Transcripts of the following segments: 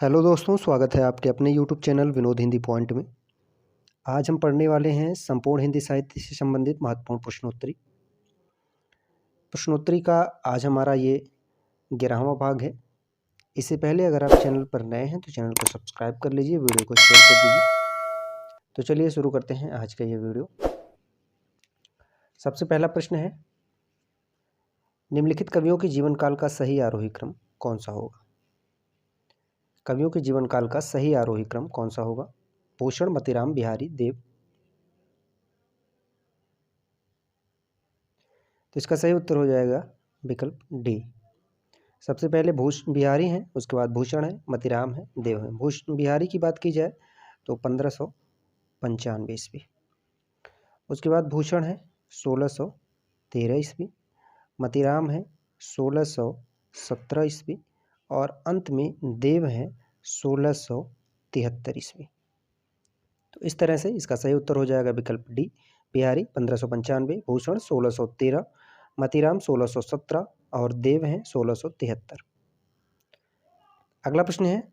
Hello दोस्तों, स्वागत है आपके अपने YouTube channel Vinod Hindi point में। आज हम पढ़ने वाले हैं संपूर्ण हिंदी साहित्य से संबंधित महत्वपूर्ण प्रश्नोत्तरी। प्रश्नोत्तरी का आज हमारा ये 11वां भाग है। इससे पहले अगर आप चैनल पर नए हैं तो चैनल को सब्सक्राइब कर लीजिए, वीडियो को शेयर कर दीजिए। तो चलिए शुरू करते हैं आज का ये वीडियो। सबसे पहला प्रश्न है, निम्नलिखित कवियों के जीवन काल का सही आरोही क्रम कौन सा होगा? कवियों के जीवन काल का सही आरोही क्रम कौन सा होगा? भूषण, मतीराम, बिहारी, देव। तो इसका सही उत्तर हो जाएगा विकल्प डी। सबसे पहले बिहारी हैं, उसके बाद भूषण है, मतीराम है, देव है। बिहारी की बात की जाए तो 1595 ईस्वी। उसके बाद भूषण है 1613 ईस्वी, मतीराम है 1617 ईस्वी और अंत में देव है 1673 ईस्वी। तो इस तरह से इसका सही उत्तर हो जाएगा विकल्प डी। बिहारी 1595, भूषण 1613, मतीराम 1617 और देव हैं 1673। अगला प्रश्न है,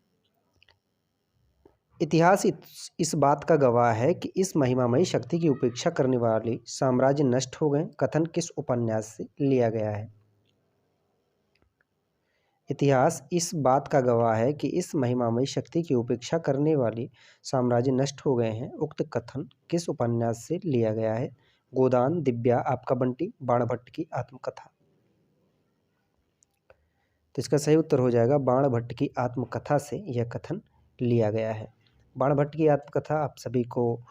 इतिहास इस बात का गवाह है कि इस महिमामयी शक्ति की उपेक्षा करने वाले साम्राज्य नष्ट हो गए। कथन किस उपन्यास से लिया गया है? इतिहास इस बात का गवाह है कि इस महिमामयी शक्ति की उपेक्षा करने वाले साम्राज्य नष्ट हो गए हैं। उक्त कथन किस उपन्यास से लिया गया है? गोदान, दिव्या, आपका बंटी, बाणभट्ट की आत्मकथा। तो इसका सही उत्तर हो जाएगा बाणभट्ट की आत्मकथा से यह कथन लिया गया है। बाणभट्ट की आत्मकथा आप सभी को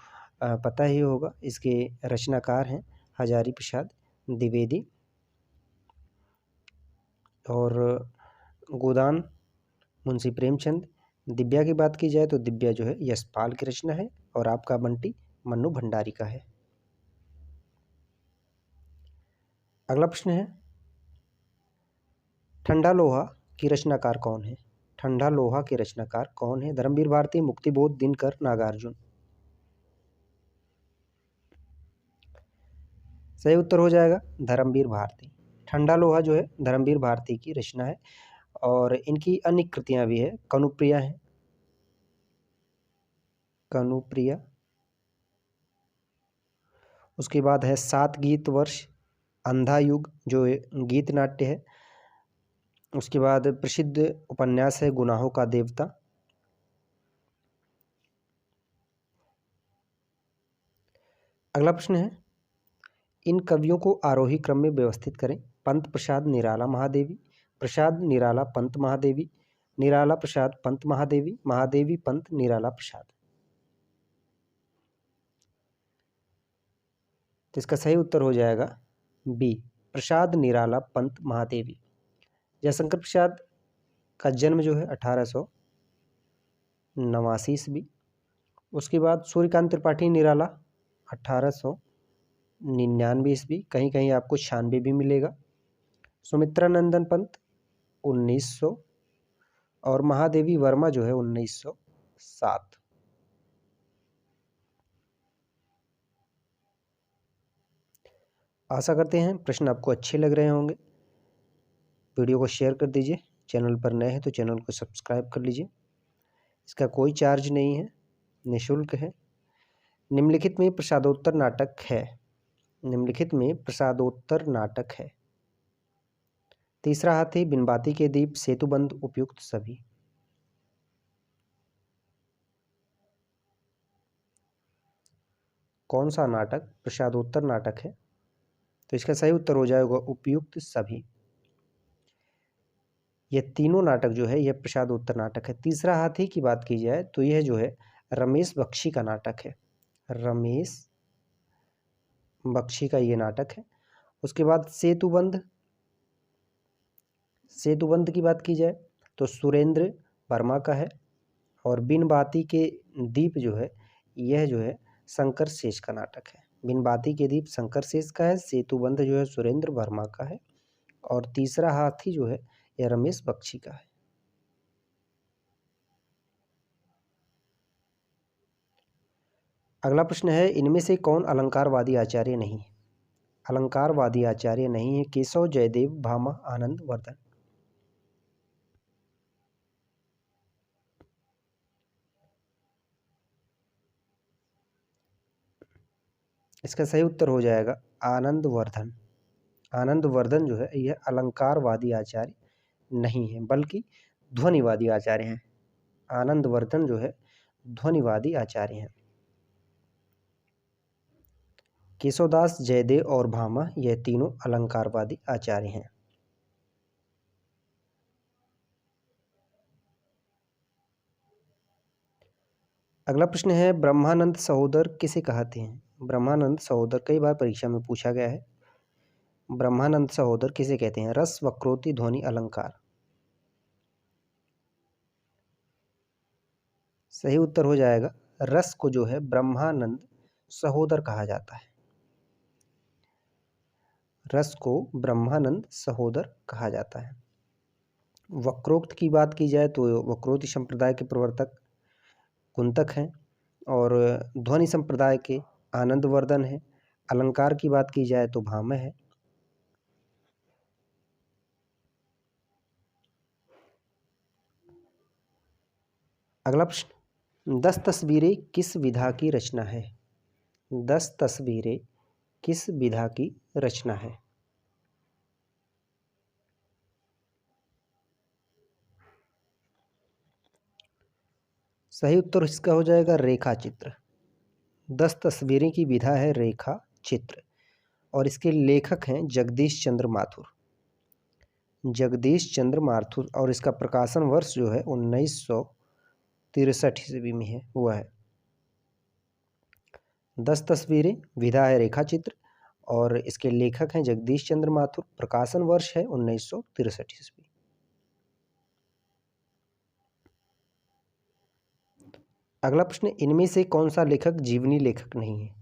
पता ही होगा। इसके रचनाकार हैं हजारी प्रसाद द्विवेदी और गोदान मुंशी प्रेमचंद। दिव्या की बात की जाए तो दिव्या जो है यशपाल की रचना है और आपका बंटी मन्नू भंडारी का है। अगला प्रश्न है, ठंडा लोहा की रचनाकार कौन है? ठंडा लोहा के रचनाकार कौन है? धर्मवीर भारती, मुक्तिबोध, दिनकर, नागार्जुन। सही उत्तर हो जाएगा धर्मवीर भारती। ठंडा लोहा जो है धर्मवीर भारती की रचना है और इनकी अन्य कृतियां भी है। कनुप्रिया है, कनुप्रिया। उसके बाद है 7 गीत वर्ष, अंधा युग जो गीत नाट्य है। उसके बाद प्रसिद्ध उपन्यास है गुनाहों का देवता। अगला प्रश्न है, इन कवियों को आरोही क्रम में व्यवस्थित करें। पंत प्रसाद निराला महादेवी, प्रसाद निराला पंत महादेवी, निराला प्रसाद पंत महादेवी, महादेवी पंत निराला प्रसाद। तो इसका सही उत्तर हो जाएगा बी, प्रसाद निराला पंत महादेवी। जयशंकर प्रसाद का जन्म जो है 1889 ईस्वी। उसके बाद सूर्यकांत त्रिपाठी निराला 1899 ईस्वी, कहीं कहीं आपको 96 भी मिलेगा। सुमित्रा नंदन पंत 1900 और महादेवी वर्मा जो है 1907। आशा करते हैं प्रश्न आपको अच्छे लग रहे होंगे। वीडियो को शेयर कर दीजिए। चैनल पर नए हैं तो चैनल को सब्सक्राइब कर लीजिए। इसका कोई चार्ज नहीं है, निःशुल्क है। निम्नलिखित में प्रसादोत्तर नाटक है। निम्नलिखित में प्रसादोत्तर नाटक है। तीसरा हाथी, बिनबाती के दीप, सेतुबंध, उपयुक्त सभी। कौन सा नाटक प्रसादोत्तर नाटक है? तो इसका सही उत्तर हो जाएगा उपयुक्त सभी। यह तीनों नाटक जो है यह प्रसादोत्तर नाटक है। तीसरा हाथी की बात की जाए तो यह जो है रमेश बख्शी का नाटक है। रमेश बख्शी का ये नाटक है। उसके बाद सेतुबंध, सेतुबंध की बात की जाए तो सुरेंद्र वर्मा का है और बिनबाती के दीप जो है यह जो है शंकर शेष का नाटक है। बिनबाती के दीप शंकर शेष का है, सेतुबंध जो है सुरेंद्र वर्मा का है और तीसरा हाथी जो है यह रमेश बख्शी का है। अगला प्रश्न है, इनमें से कौन अलंकारवादी आचार्य नहीं है? अलंकारवादी आचार्य नहीं है केशव, जयदेव, भामा, आनंद वर्धन। इसका सही उत्तर हो जाएगा आनंदवर्धन। आनंदवर्धन जो है यह अलंकारवादी आचार्य नहीं है, बल्कि ध्वनिवादी आचार्य हैं। आनंदवर्धन जो है ध्वनिवादी आचार्य हैं। केशवदास, जयदेव और भामा यह तीनों अलंकारवादी आचार्य हैं। अगला प्रश्न है, ब्रह्मानंद सहोदर किसे कहते हैं? ब्रह्मानंद सहोदर कई बार परीक्षा में पूछा गया है। ब्रह्मानंद सहोदर किसे कहते हैं? रस, वक्रोक्ति, ध्वनि, अलंकार। सही उत्तर हो जाएगा, रस को जो है ब्रह्मानंद सहोदर कहा जाता है। रस को ब्रह्मानंद सहोदर कहा जाता है। वक्रोक्त की बात की जाए तो वक्रोक्ति संप्रदाय के प्रवर्तक कुंतक हैं और ध्वनि संप्रदाय के आनंदवर्धन है। अलंकार की बात की जाए तो भामह है। अगला प्रश्न, 10 तस्वीरें किस विधा की रचना है? 10 तस्वीरें किस विधा की रचना है? सही उत्तर इसका हो जाएगा रेखा चित्र। 10 तस्वीरें की विधा है रेखा चित्र और इसके लेखक हैं जगदीश चंद्र माथुर। जगदीश चंद्र माथुर और इसका प्रकाशन वर्ष जो है 1963 ईस्वी में है हुआ है। 10 तस्वीरें, विधा है रेखा चित्र और इसके लेखक हैं जगदीश चंद्र माथुर। प्रकाशन वर्ष है 1963 ईस्वी। अगला प्रश्न, इनमें से कौन सा लेखक जीवनी लेखक नहीं है?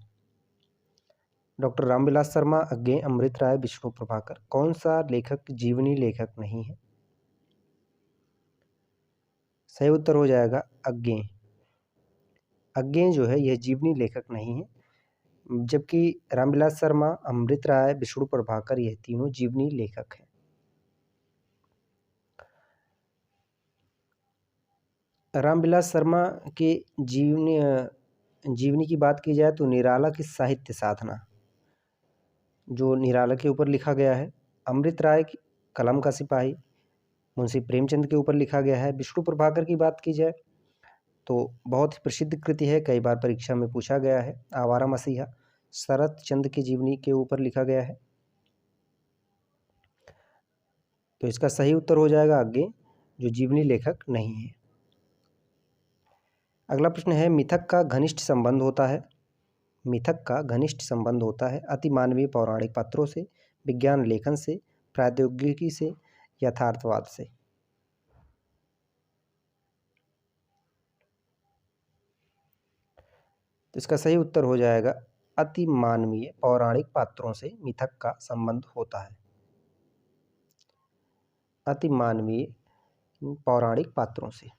डॉक्टर रामविलास शर्मा, अज्ञे, अमृत राय, विष्णु प्रभाकर। कौन सा लेखक जीवनी लेखक नहीं है? सही उत्तर हो जाएगा अज्ञे। अज्ञे जो है यह जीवनी लेखक नहीं है, जबकि रामविलास शर्मा, अमृत राय, विष्णु प्रभाकर यह तीनों जीवनी लेखक हैं। रामविलास शर्मा के जीवनी की बात की जाए तो निराला की साहित्य साधना जो निराला के ऊपर लिखा गया है। अमृत राय की कलम का सिपाही मुंशी प्रेमचंद के ऊपर लिखा गया है। विष्णु प्रभाकर की बात की जाए तो बहुत ही प्रसिद्ध कृति है, कई बार परीक्षा में पूछा गया है, आवारा मसीहा। शरत चंद्र की जीवनी के ऊपर लिखा गया है। तो इसका सही उत्तर हो जाएगा आगे, जो जीवनी लेखक नहीं है। अगला प्रश्न है, मिथक का घनिष्ठ संबंध होता है। मिथक का घनिष्ठ संबंध होता है अतिमानवीय पौराणिक पात्रों से, विज्ञान लेखन से, प्रौद्योगिकी से, यथार्थवाद से। तो इसका सही उत्तर हो जाएगा अतिमानवीय पौराणिक पात्रों से मिथक का संबंध होता है। अतिमानवीय पौराणिक पात्रों से।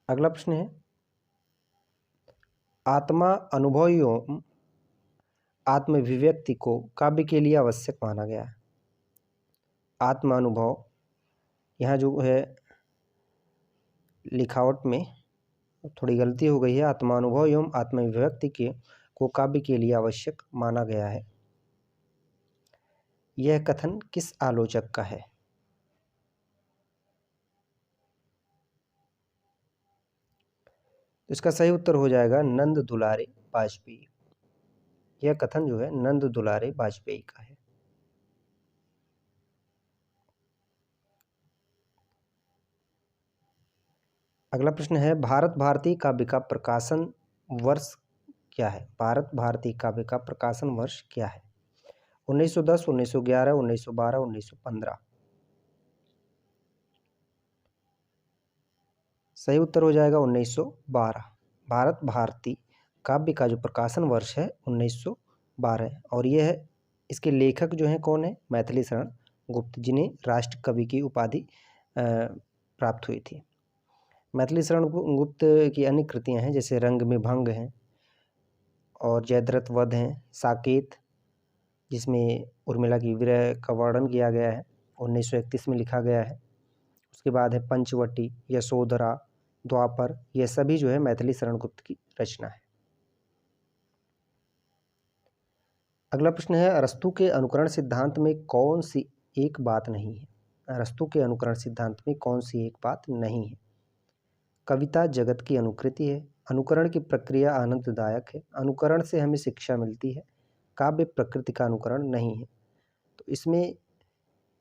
अगला प्रश्न है, आत्मा अनुभव एवं आत्माभिव्यक्ति को काव्य के लिए आवश्यक माना गया है। आत्मा अनुभव, यहाँ जो है लिखावट में थोड़ी गलती हो गई है। आत्मानुभव एवं आत्माभिव्यक्ति के को काव्य के लिए आवश्यक माना गया है। यह कथन किस आलोचक का है? इसका सही उत्तर हो जाएगा नंद दुलारे वाजपेयी। यह कथन जो है नंद दुलारे वाजपेयी का है। अगला प्रश्न है, भारत भारती काव्य का प्रकाशन वर्ष क्या है? भारत भारती काव्य का प्रकाशन वर्ष क्या है? 1910, 1911, 1912, 1915। सही उत्तर हो जाएगा 1912। भारत भारती काव्य का जो प्रकाशन वर्ष है 1912 और यह है, इसके लेखक जो हैं कौन है? मैथिली शरण गुप्त, जिन्हें राष्ट्र कवि की उपाधि प्राप्त हुई थी। मैथिली शरण गुप्त की अन्य कृतियां हैं, जैसे रंग में भंग हैं और जयद्रथ वध हैं, साकेत जिसमें उर्मिला की विरह का वर्णन किया गया है, 1931 में लिखा गया है। उसके बाद है पंचवटी, यशोधरा, द्वापर, ये सभी जो है मैथिली शरण गुप्त की रचना है। अगला प्रश्न है, अरस्तू के अनुकरण सिद्धांत में कौन सी एक बात नहीं है? अरस्तू के अनुकरण सिद्धांत में कौन सी एक बात नहीं है? कविता जगत की अनुकृति है, अनुकरण की प्रक्रिया आनंददायक है, अनुकरण से हमें शिक्षा मिलती है, काव्य प्रकृति का अनुकरण नहीं है। तो इसमें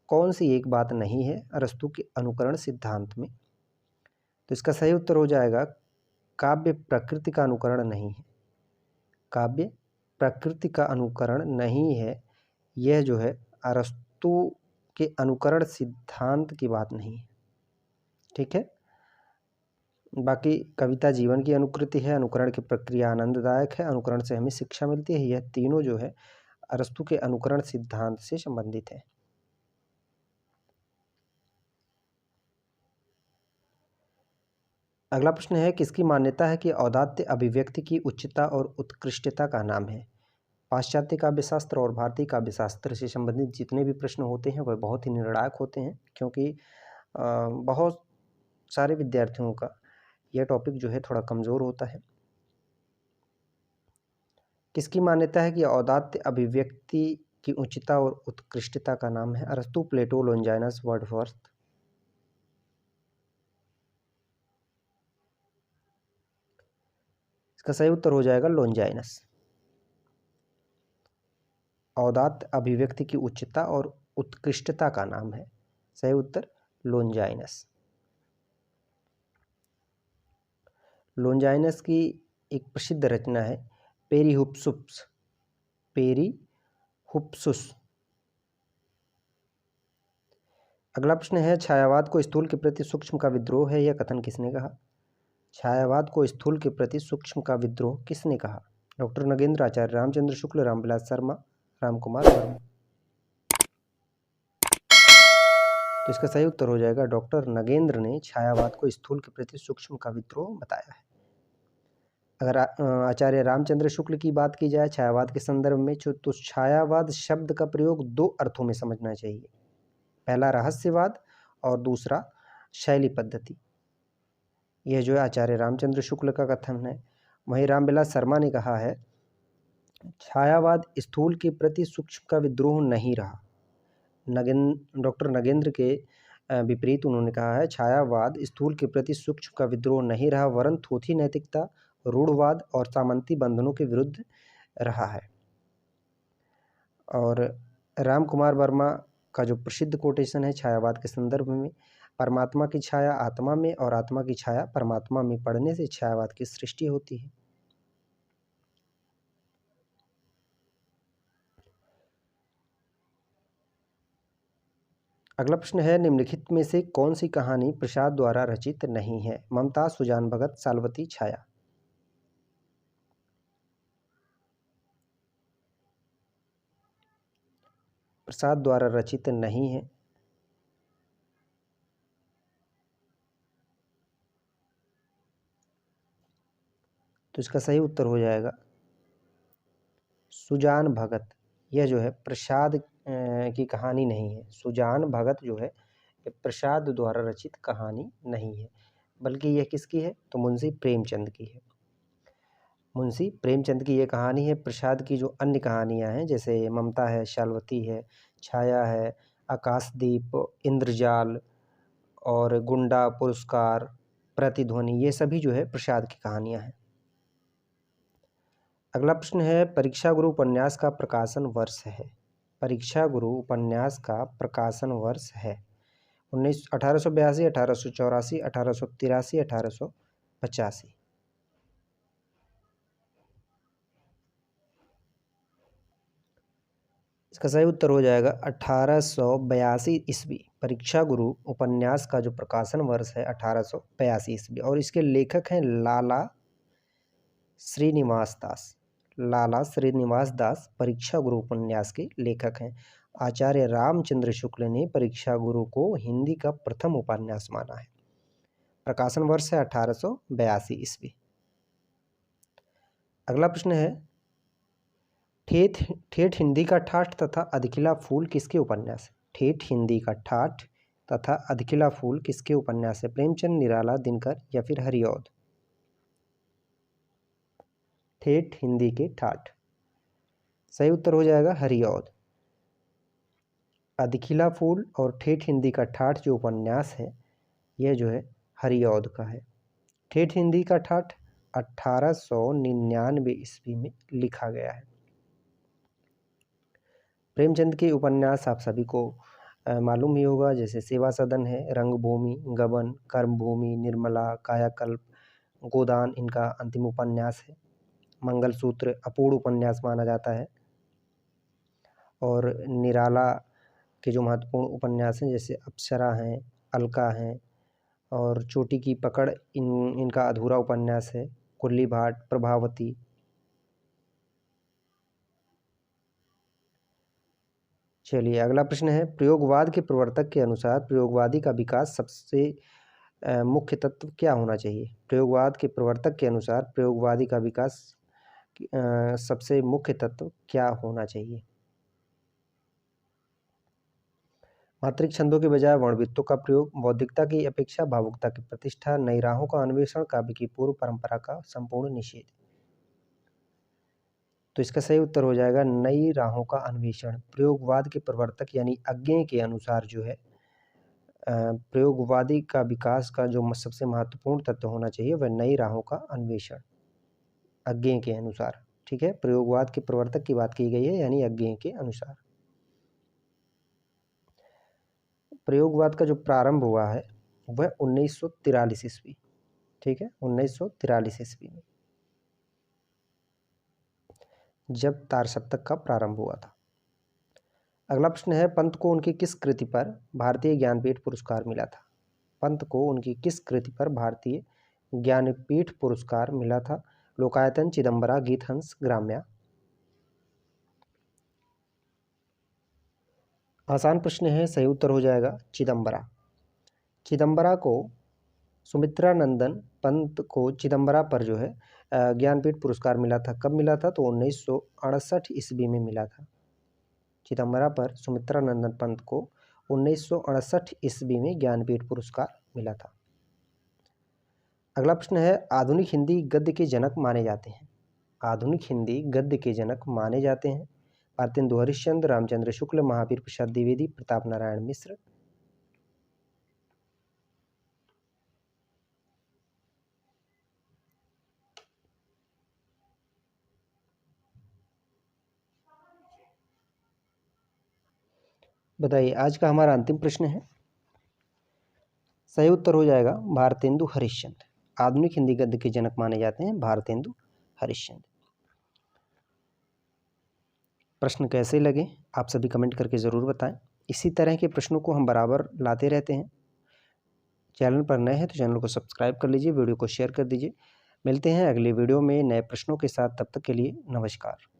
कौन सी एक बात नहीं है अरस्तू के अनुकरण सिद्धांत में? तो इसका सही उत्तर हो जाएगा काव्य प्रकृति का अनुकरण नहीं है। काव्य प्रकृति का अनुकरण नहीं है, यह जो है अरस्तू के अनुकरण सिद्धांत की बात नहीं है। ठीक है, बाकी कविता जीवन की अनुकृति है, अनुकरण की प्रक्रिया आनंददायक है, अनुकरण से हमें शिक्षा मिलती है, यह तीनों जो है अरस्तू के अनुकरण सिद्धांत से संबंधित है। अगला प्रश्न है, किसकी मान्यता है कि औदात्य अभिव्यक्ति की उच्चता और उत्कृष्टता का नाम है? पाश्चात्य काव्यशास्त्र और भारतीय काव्यशास्त्र से संबंधित जितने भी प्रश्न होते हैं वह बहुत ही निर्णायक होते हैं, क्योंकि बहुत सारे विद्यार्थियों का यह टॉपिक जो है थोड़ा कमज़ोर होता है। किसकी मान्यता है कि औदात्य अभिव्यक्ति की उच्चता और उत्कृष्टता का नाम है? अरस्तू, प्लेटो, लोंजाइनस, वर्डवर्थ। इसका सही उत्तर हो जाएगा लोंजाइनस। औदात्य अभिव्यक्ति की उच्चता और उत्कृष्टता का नाम है, सही उत्तर लोंजाइनस। लोंजाइनस की एक प्रसिद्ध रचना है पेरिहुप्सुस। पेरिहुप्सुस। अगला प्रश्न है, छायावाद को स्थूल के प्रति सूक्ष्म का विद्रोह है, यह कथन किसने कहा? छायावाद को स्थूल के प्रति सूक्ष्म का विद्रोह किसने कहा? डॉक्टर नगेंद्र, आचार्य रामचंद्र शुक्ल, रामविलास शर्मा, रामकुमार वर्मा। तो इसका सही उत्तर हो जाएगा डॉक्टर नगेंद्र ने छायावाद को स्थूल के प्रति सूक्ष्म का विद्रोह बताया है। अगर आचार्य रामचंद्र शुक्ल की बात की जाए छायावाद के संदर्भ में, तो छायावाद शब्द का प्रयोग दो अर्थों में समझना चाहिए। पहला रहस्यवाद और दूसरा शैली पद्धति। यह जो है आचार्य रामचंद्र शुक्ल का कथन है। वहीं रामविलास शर्मा ने कहा है छायावाद स्थूल के प्रति सूक्ष्म का विद्रोह नहीं रहा। डॉक्टर नगेंद्र के विपरीत उन्होंने कहा है छायावाद स्थूल के प्रति सूक्ष्म का विद्रोह नहीं रहा, वरन थोथी नैतिकता, रूढ़वाद और सामंती बंधनों के विरुद्ध रहा है। और रामकुमार वर्मा का जो प्रसिद्ध कोटेशन है छायावाद के संदर्भ में, परमात्मा की छाया आत्मा में और आत्मा की छाया परमात्मा में पड़ने से छायावाद की सृष्टि होती है। अगला प्रश्न है, निम्नलिखित में से कौन सी कहानी प्रसाद द्वारा रचित नहीं है? ममता, सुजान भगत, साल्वती, छाया। प्रसाद द्वारा रचित नहीं है। तो इसका सही उत्तर हो जाएगा सुजान भगत। यह जो है प्रसाद की कहानी नहीं है। सुजान भगत जो है ये प्रसाद द्वारा रचित कहानी नहीं है, बल्कि यह किसकी है? तो मुंशी प्रेमचंद की है। मुंशी प्रेमचंद की ये कहानी है। प्रसाद की जो अन्य कहानियाँ हैं जैसे ममता है, शाल्वती है, छाया है, आकाशदीप, इंद्रजाल और गुंडा पुरस्कार, प्रतिध्वनि, ये सभी जो है प्रसाद की कहानियाँ हैं। अगला प्रश्न है, परीक्षा गुरु उपन्यास का प्रकाशन वर्ष है? परीक्षा गुरु उपन्यास का प्रकाशन वर्ष है 1882, 1884, 1883, 1885। इसका सही उत्तर हो जाएगा 1882 ईस्वी। परीक्षा गुरु उपन्यास का जो प्रकाशन वर्ष है 1882 ईस्वी, और इसके लेखक हैं लाला श्रीनिवास दास। लाला श्रीनिवास दास परीक्षा गुरु उपन्यास के लेखक हैं। आचार्य रामचंद्र शुक्ल ने परीक्षा गुरु को हिंदी का प्रथम उपन्यास माना है। प्रकाशन वर्ष है 1882 ईस्वी। अगला प्रश्न है, ठेठ हिंदी का ठाठ तथा अधखिला फूल किसके उपन्यास है? ठेठ हिंदी का ठाठ तथा अधखिला फूल किसके उपन्यास है? प्रेमचंद, निराला, दिनकर या फिर हरिऔध? ठेठ हिंदी के ठाठ। सही उत्तर हो जाएगा हरिऔध। अधिखिला फूल और ठेठ हिंदी का ठाठ जो उपन्यास है यह जो है हरिऔध का है। ठेठ हिंदी का ठाठ 1899 ईस्वी में लिखा गया है। प्रेमचंद के उपन्यास आप सभी को मालूम ही होगा, जैसे सेवा सदन है, रंगभूमि, गबन, कर्मभूमि, निर्मला, कायाकल्प, गोदान इनका अंतिम उपन्यास है। मंगलसूत्र अपूर्ण उपन्यास माना जाता है। और निराला के जो महत्वपूर्ण उपन्यास हैं जैसे अप्सरा हैं, अलका हैं और चोटी की पकड़ इनका अधूरा उपन्यास है। कुल्ली भाट, प्रभावती। चलिए अगला प्रश्न है, प्रयोगवाद के प्रवर्तक के अनुसार प्रयोगवादी का विकास सबसे मुख्य तत्व क्या होना चाहिए? प्रयोगवाद के प्रवर्तक के अनुसार प्रयोगवादी का विकास सबसे मुख्य तत्व क्या होना चाहिए? मात्रिक छंदों के बजाय वर्णवृत्तों का प्रयोग, बौद्धिकता की अपेक्षा भावुकता की प्रतिष्ठा, नई राहों का अन्वेषण, काव्य की पूर्व परंपरा का संपूर्ण निषेध। तो इसका सही उत्तर हो जाएगा नई राहों का अन्वेषण। प्रयोगवाद के प्रवर्तक यानी अज्ञेय के अनुसार जो है प्रयोगवादी का विकास का जो सबसे महत्वपूर्ण तत्व होना चाहिए वह नई राहों का अन्वेषण, अज्ञेय के अनुसार। ठीक है, प्रयोगवाद के प्रवर्तक की बात की गई है यानी अज्ञेय के अनुसार। प्रयोगवाद का जो प्रारंभ हुआ है वह 1943 ईस्वी, ठीक है, 1943 ईस्वी में जब तारसप्तक का प्रारंभ हुआ था। अगला प्रश्न है, पंत को उनकी किस कृति पर भारतीय ज्ञानपीठ पुरस्कार मिला था? पंत को उनकी किस कृति पर भारतीय ज्ञानपीठ पुरस्कार मिला था? लोकायतन, चिदंबरा, गीतहंस, ग्राम्या। आसान प्रश्न है, सही उत्तर हो जाएगा चिदंबरा। चिदंबरा को सुमित्रानंदन पंत को चिदंबरा पर जो है ज्ञानपीठ पुरस्कार मिला था। कब मिला था? तो 1968 ईस्वी में मिला था। चिदंबरा पर सुमित्रानंदन पंत को 1968 ईस्वी में ज्ञानपीठ पुरस्कार मिला था। अगला प्रश्न है, आधुनिक हिंदी गद्य के जनक माने जाते हैं? आधुनिक हिंदी गद्य के जनक माने जाते हैं भारतेंदु हरिश्चंद्र, रामचंद्र शुक्ल, महावीर प्रसाद द्विवेदी, प्रताप नारायण मिश्र। बताइए, आज का हमारा अंतिम प्रश्न है। सही उत्तर हो जाएगा भारतेंदु हरिश्चंद्र। आधुनिक हिंदी गद्य के जनक माने जाते हैं भारतेंदु हरिश्चंद्र। प्रश्न कैसे लगे आप सभी कमेंट करके ज़रूर बताएं। इसी तरह के प्रश्नों को हम बराबर लाते रहते हैं। चैनल पर नए हैं तो चैनल को सब्सक्राइब कर लीजिए, वीडियो को शेयर कर दीजिए। मिलते हैं अगले वीडियो में नए प्रश्नों के साथ, तब तक के लिए नमस्कार।